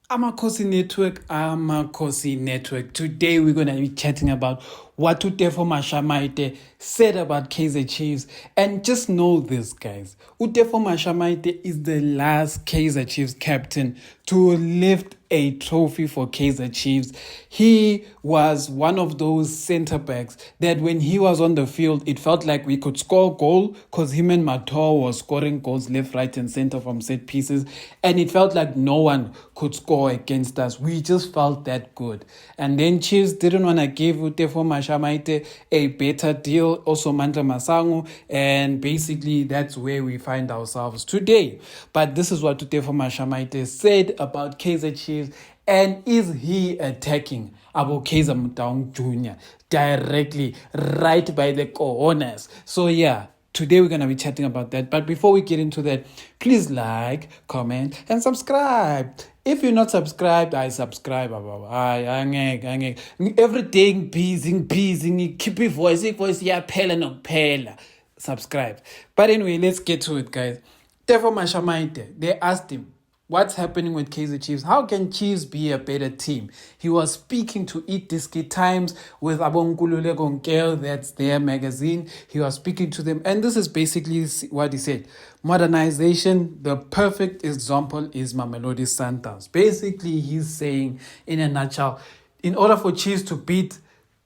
Amakhosi Network. Today we're going to be chatting about what Utefo Mashamaite said about Kaizer Chiefs. And just know this, guys. Utefo Mashamaite is the last Kaizer Chiefs captain to lift a trophy for Kaizer Chiefs. He was one of those center backs that when he was on the field, it felt like we could score a goal because him and Mator was scoring goals left, right, and center from set pieces. And it felt like no one could score against us. We just felt that good. And then Chiefs didn't want to give Utefo Mashamaite a better deal, also Mandla Masango, and basically that's where we find ourselves today. But this is what Utefo Mashamaite said about Kaizer Chiefs. And is he attacking Abu Kaizer Motaung Jr. directly right by the corners? So yeah, today we're going to be chatting about that. But before we get into that, please like, comment, and subscribe. If you're not subscribed, I subscribe. Everything busy, keep your voice, yeah, pela no pela. Subscribe. But anyway, let's get to it, guys. Tefo Mashamaite, they asked him, what's happening with Kaizer Chiefs? How can Chiefs be a better team? He was speaking to Eat Diski Times with Abongkulule Gonkel, that's their magazine. He was speaking to them, and this is basically what he said. Modernization, the perfect example is Mamelodi Sundowns. Basically, he's saying, in a nutshell, in order for Chiefs to beat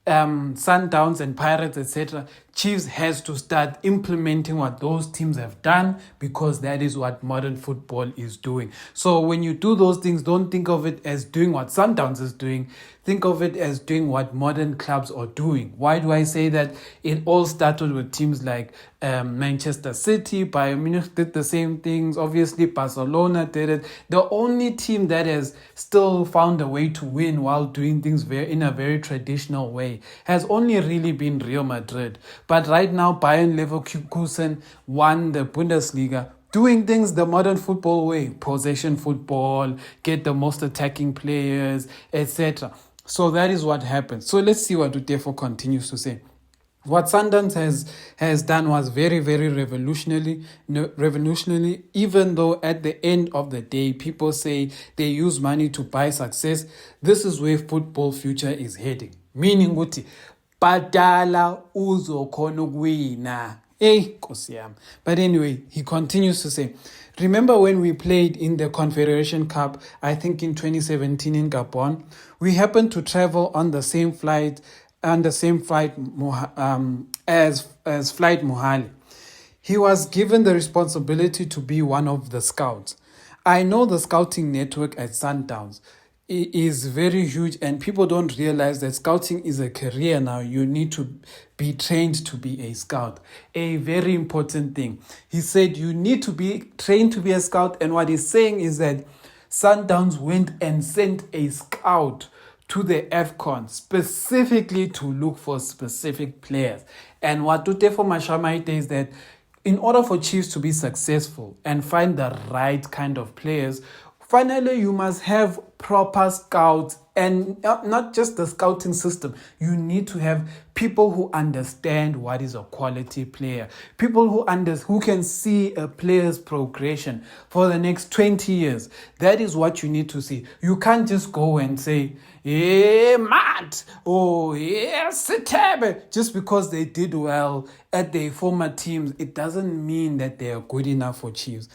Sundowns and Pirates, etc., Chiefs has to start implementing what those teams have done, because that is what modern football is doing. So when you do those things, don't think of it as doing what Sundowns is doing. Think of it as doing what modern clubs are doing. Why do I say that? It all started with teams like Manchester City. Bayern Munich did the same things. Obviously, Barcelona did it. The only team that has still found a way to win while doing things in a very traditional way has only really been Real Madrid. But right now, Bayern Leverkusen won the Bundesliga, doing things the modern football way, possession football, get the most attacking players, etc. So that is what happens. So let's see what Utefo continues to say. What Sundowns has done was very, very revolutionary, even though at the end of the day, people say they use money to buy success. This is where football future is heading. Meaning, badala uzokhona ukuwina. Hey, Nkosi yami. But anyway, he continues to say, remember when we played in the Confederation Cup, I think in 2017 in Gabon, we happened to travel on the same flight as Flight Mohale. He was given the responsibility to be one of the scouts. I know the scouting network at Sundowns is very huge, and people don't realize that scouting is a career now. You need to be trained to be a scout. A very important thing. He said you need to be trained to be a scout, and what he's saying is that Sundowns went and sent a scout to the AFCON specifically to look for specific players. And what Utefo Mashamaite is that in order for Chiefs to be successful and find the right kind of players, finally, you must have proper scouts, and not just the scouting system. You need to have people who understand what is a quality player, people who can see a player's progression for the next 20 years. That is what you need to see. You can't just go and say, yeah, Matt, oh, yeah, Sitebe, just because they did well at their former teams. It doesn't mean that they are good enough for Chiefs.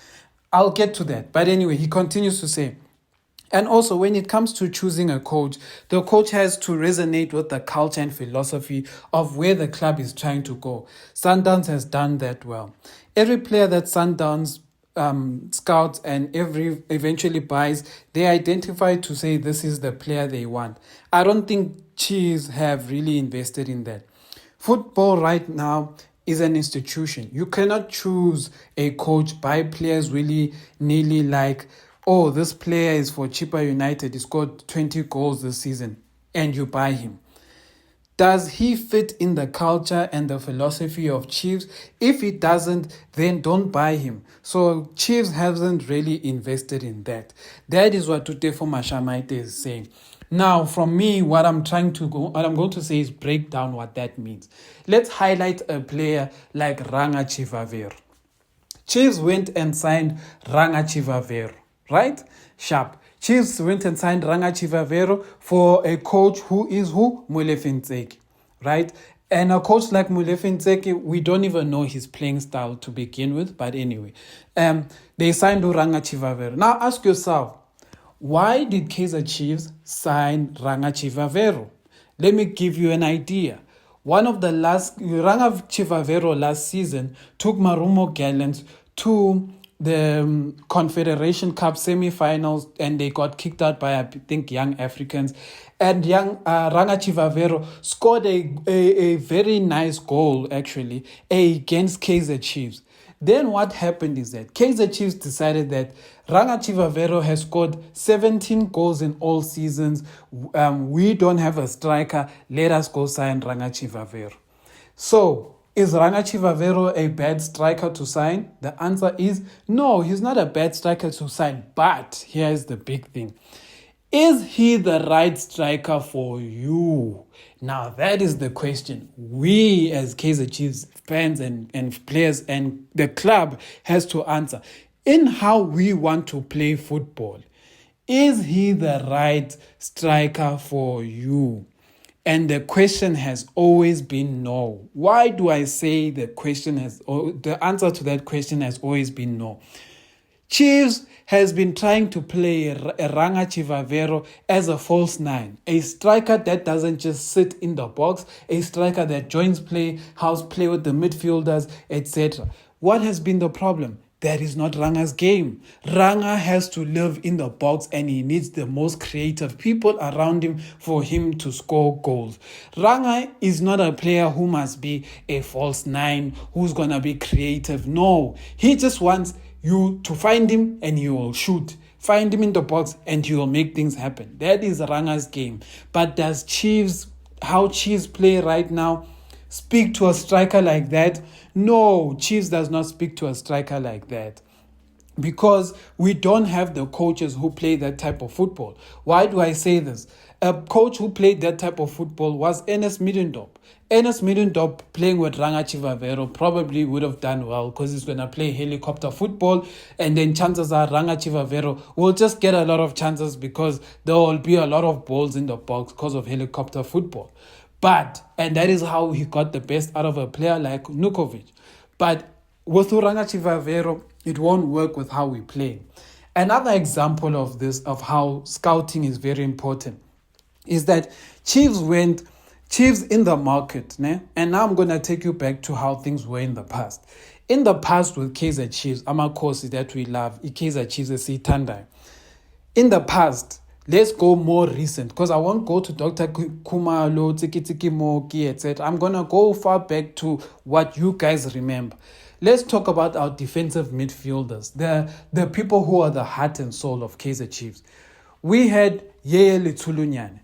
I'll get to that. But anyway, he continues to say, and also when it comes to choosing a coach, the coach has to resonate with the culture and philosophy of where the club is trying to go. Sundowns has done that well. Every player that Sundowns scouts and eventually buys, they identify to say this is the player they want. I don't think Chiefs have really invested in that. Football right now is an institution. You cannot choose a coach, buy players willy-nilly like, oh, this player is for Chippa United, he scored 20 goals this season, and you buy him. Does he fit in the culture and the philosophy of Chiefs? If he doesn't, then don't buy him. So Chiefs hasn't really invested in that. That is what Utefo Mashamaite is saying. Now, from me, what I'm going to say is break down what that means. Let's highlight a player like Ranga Chivaviro. Chiefs went and signed Ranga Chivaviro, right? Sharp. Chiefs went and signed Ranga Chivavero for a coach who is who? Molefe Ntseki, right? And a coach like Molefe Ntseki, we don't even know his playing style to begin with. But anyway, they signed Ranga Chivavero. Now ask yourself, why did Kaizer Chiefs sign Ranga Chivavero? Let me give you an idea. Ranga Chivavero last season took Marumo Gallants to the Confederation Cup semi-finals, and they got kicked out by, I think, Young Africans. And Ranga Chivavero scored a very nice goal, actually, against Kaizer Chiefs. Then what happened is that Kaizer Chiefs decided that Ranga Chivavero has scored 17 goals in all seasons. We don't have a striker. Let us go sign Ranga Chivavero. So, is Ranga Chivavero a bad striker to sign? The answer is no, he's not a bad striker to sign. But here's the big thing. Is he the right striker for you? Now, that is the question we as Kaizer Chiefs fans and players and the club has to answer. In how we want to play football, is he the right striker for you? And the question has always been no. Why do I say the answer to that question has always been no? Chiefs has been trying to play Ranga Chivavero as a false nine, a striker that doesn't just sit in the box, a striker that joins play, helps play with the midfielders, etc. What has been the problem? That is not Ranga's game. Ranga has to live in the box, and he needs the most creative people around him for him to score goals. Ranga is not a player who must be a false nine, who's going to be creative. No, he just wants you to find him and he will shoot. Find him in the box and he will make things happen. That is Ranga's game. But does how Chiefs play right now speak to a striker like that? No, Chiefs does not speak to a striker like that. Because we don't have the coaches who play that type of football. Why do I say this? A coach who played that type of football was Ernest Middendorp. Ernest Middendorp playing with Ranga Chivavero probably would have done well because he's going to play helicopter football, and then chances are Ranga Chivavero will just get a lot of chances because there will be a lot of balls in the box because of helicopter football. And that is how he got the best out of a player like Nukovic. But with Ranga Chivavero, it won't work with how we play. Another example of this, of how scouting is very important, is that Chiefs in the market, né? And now I'm going to take you back to how things were in the past. In the past with Kaizer Chiefs, Amakhosi that we love, Kaizer Chiefs Tandai. In the past, let's go more recent, because I won't go to Dr. Kumalo, Tiki Moki, etc. I'm going to go far back to what you guys remember. Let's talk about our defensive midfielders, the people who are the heart and soul of Kaizer Chiefs. We had Yeye Litulunyane.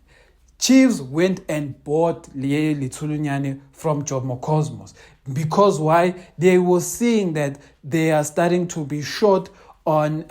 Chiefs went and bought Yeye Litulunyane from Jomo Cosmos. Because why? They were seeing that they are starting to be short on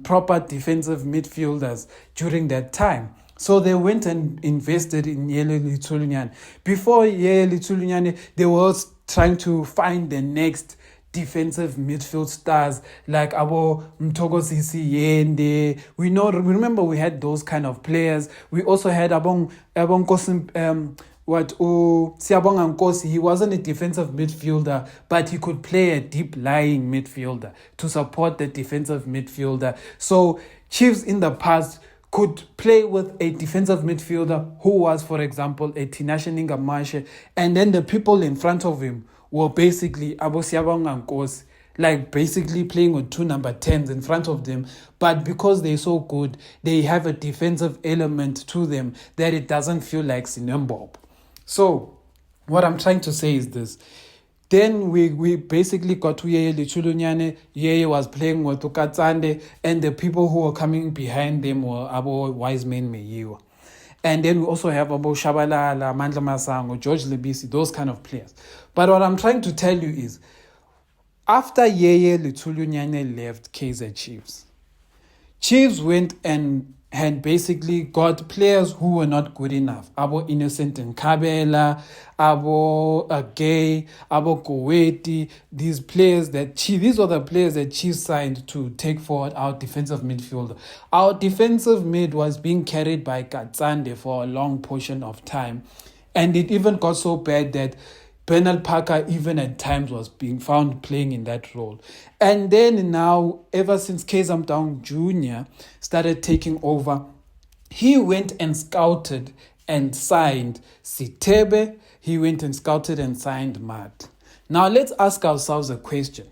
proper defensive midfielders during that time. So they went and invested in Yeye Litulunyane. Before Yeye Litulunyane, they were trying to find the next defensive midfield stars like Abo Mtogosisi Yende. Remember we had those kind of players. We also had Siyabonga Nkosi. He wasn't a defensive midfielder, but he could play a deep lying midfielder to support the defensive midfielder. So Chiefs in the past could play with a defensive midfielder who was, for example, a Tinashe Ningamashe, and then the people in front of him were basically Abo Siyabonga Nkosi, like basically playing with two number 10s in front of them. But because they're so good, they have a defensive element to them that it doesn't feel like Sinembob. So what I'm trying to say is this. Then we basically got to Yeye Litulunyane. Yeye was playing with Tukatsande, and the people who were coming behind them were Abo Wiseman Meyiwa. And then we also have Abo Shabalala, Mandla Masango, George Lebisi, those kind of players. But what I'm trying to tell you is, after Yeye Litulunyane left Kaizer Chiefs, Chiefs went and had basically got players who were not good enough. Abo Innocent and Kabela, Abo Gay, Abo Koweti, these are the players that Chiefs signed to take forward our defensive midfielder. Our defensive mid was being carried by Katsande for a long portion of time. And it even got so bad that Bernard Parker even at times was being found playing in that role. And then now, ever since Kaizer Jr. started taking over, he went and scouted and signed Sitebe. He went and scouted and signed Matt. Now let's ask ourselves a question.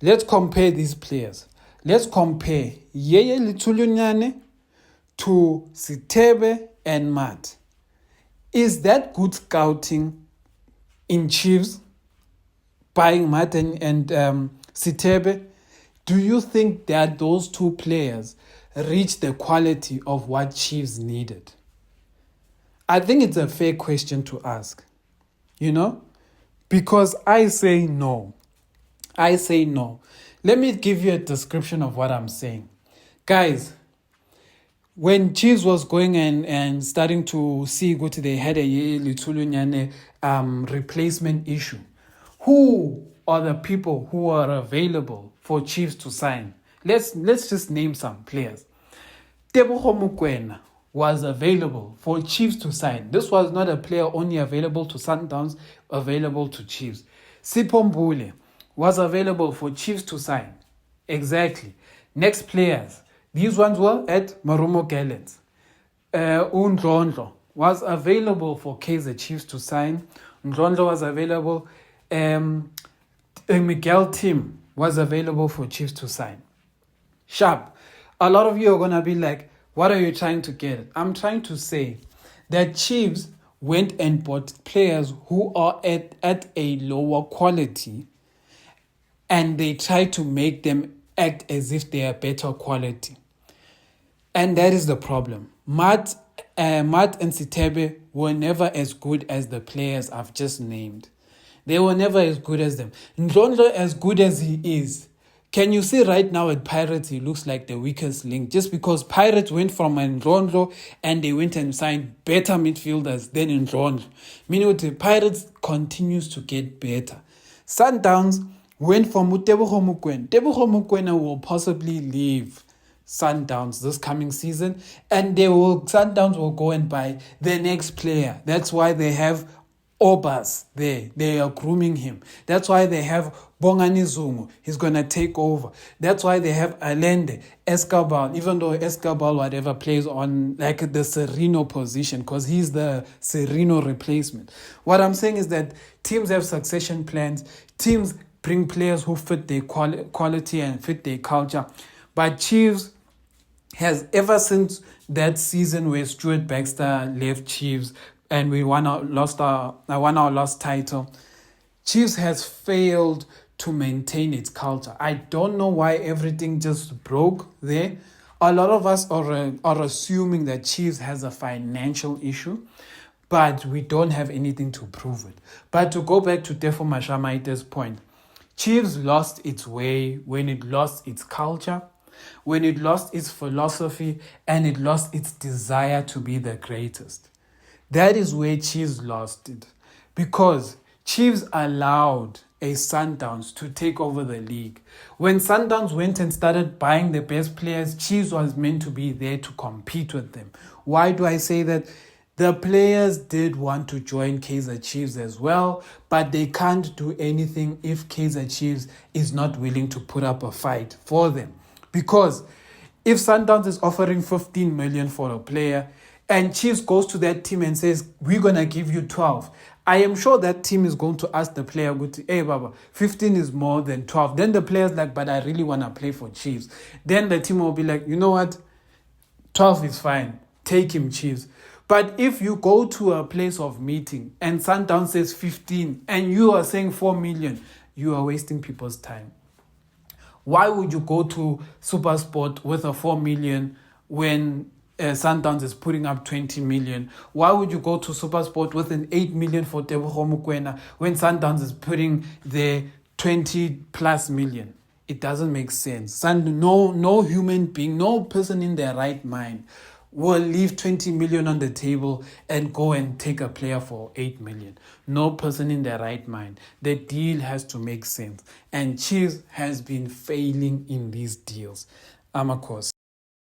Let's compare these players. Let's compare Yeye Litulunyane to Sitebe and Matt. Is that good scouting in Chiefs, buying Matt and Sitebe? Do you think that those two players reached the quality of what Chiefs needed? I think it's a fair question to ask, because I say no. Let me give you a description of what I'm saying. Guys, when Chiefs was going and starting to see what they had a Litulunyane replacement issue, who are the people who are available for Chiefs to sign? Let's just name some players. Tebogo Mokoena was available for Chiefs to sign. This was not a player only available to Sundowns, available to Chiefs. Sipho Mbule was available for Chiefs to sign. Exactly. Next players. These ones were at Marumo Gallants. Ndlondlo was available for Kaizer Chiefs to sign. Ndlondlo was available. Miguel Tim was available for Chiefs to sign. Sharp. A lot of you are going to be like, what are you trying to get? I'm trying to say that Chiefs went and bought players who are at a lower quality, and they try to make them act as if they are better quality. And that is the problem. Matt and Sitebe were never as good as the players I've just named. They were never as good as them. Ndlondlo, as good as he is, can you see right now at Pirates, he looks like the weakest link, just because Pirates went from Ndlondlo and they went and signed better midfielders than Ndlondlo. Meaning the Pirates continues to get better. Sundowns went from Tebogo Mokoena. Tebogo Mokoena will possibly leave Sundowns this coming season, and Sundowns will go and buy the next player. That's why they have Obas there. They are grooming him. That's why they have Bongani Zungu. He's going to take over. That's why they have Allende, Escobar, even though Escobar whatever plays on like the Serino position, because he's the Serino replacement. What I'm saying is that teams have succession plans. Teams bring players who fit their quality and fit their culture. But Chiefs has, ever since that season where Stuart Baxter left Chiefs and we won our last title, Chiefs has failed to maintain its culture. I don't know why everything just broke there. A lot of us are assuming that Chiefs has a financial issue, but we don't have anything to prove it. But to go back to Tefo Mashamaite's point, Chiefs lost its way when it lost its culture, when it lost its philosophy, and it lost its desire to be the greatest. That is where Chiefs lost it. Because Chiefs allowed a Sundowns to take over the league. When Sundowns went and started buying the best players, Chiefs was meant to be there to compete with them. Why do I say that? The players did want to join Kaizer Chiefs as well, but they can't do anything if Kaizer Chiefs is not willing to put up a fight for them. Because if Sundowns is offering 15 million for a player and Chiefs goes to that team and says, we're going to give you 12, I am sure that team is going to ask the player, hey, Baba, 15 is more than 12. Then the player's like, but I really want to play for Chiefs. Then the team will be like, you know what? 12 is fine. Take him, Chiefs. But if you go to a place of meeting and Sundown says 15 and you are saying 4 million, you are wasting people's time. Why would you go to SuperSport with a 4 million when Sundowns is putting up 20 million? Why would you go to SuperSport with an 8 million for Tebogo Mokoena when Sundowns is putting their 20 plus million? It doesn't make sense. And no human being, no person in their right mind will leave 20 million on the table and go and take a player for 8 million. No person in their right mind. The deal has to make sense. And Chiefs has been failing in these deals. Amakhosi.